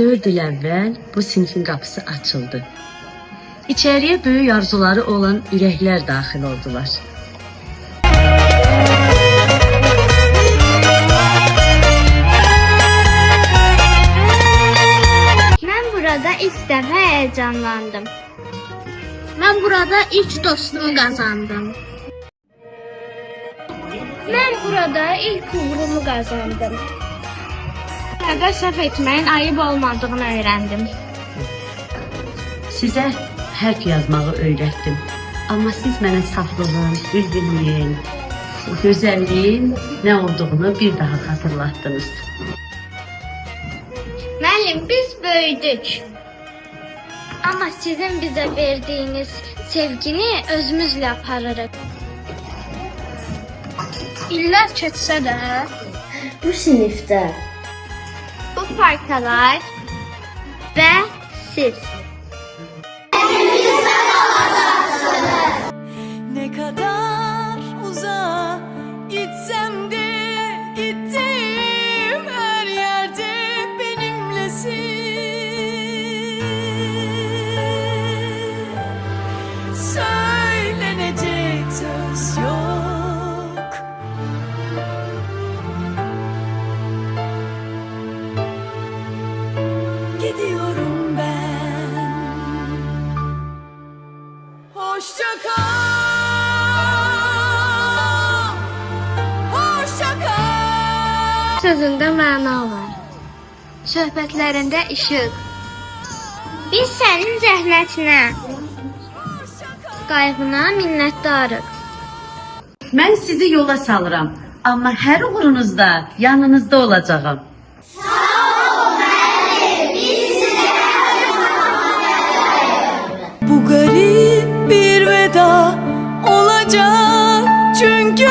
4 il əvvəl bu sinifin qapısı açıldı. İçəriyə böyük arzuları olan ürəklər daxil oldular. Mən burada ilk dəfə həyəcanlandım. Mən burada ilk dostumu qazandım. Mən burada ilk uğurumu qazandım. Burada səhv etməyin ayıb olmadığını öyrəndim. Sizə hərf yazmağı öyrətdim. Amma siz mənə saflığın, düzgünlüyün, gözəlliyin nə olduğunu bir daha xatırlatdınız. Müəllim, biz böyüdük. Amma sizin bizə verdiyiniz sevgini özümüzlə aparırıq. İllər keçsə də, Bu sinifdə bu parkalar və siz. Ne kadar uzağa gitsem de gittiğim her yerde benimlesin. Söylenecek söz yok. Gidiyorum ben. Hoşça kal. Hoşça kal. Sözündə məna var. Söhbətlərində işıq. Biz sənin zəhmətinə, qayğına minnətdarıq. mən sizi yola salıram, amma hər uğrunuzda yanınızda olacağım. Bu garip bir veda olacak. Çünkü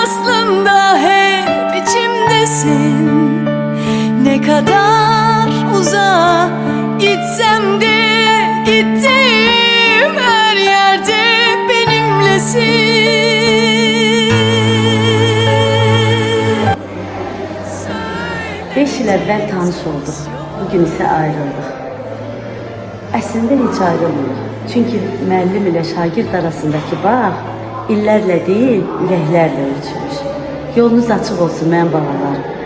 aslında hep içimdesin. Ne kadar uzağa gitsem de gittiğim her yerde benimlesin. 5 il əvvəl tanış olduq, bugün isə ayrıldıq. Əslində heç ayrılmırıq. Çünki müəllim ilə şagird arasındakı bağ illərlə deyil, ürəklərlə ölçülür. Yolunuz açıq olsun mənim balalarım.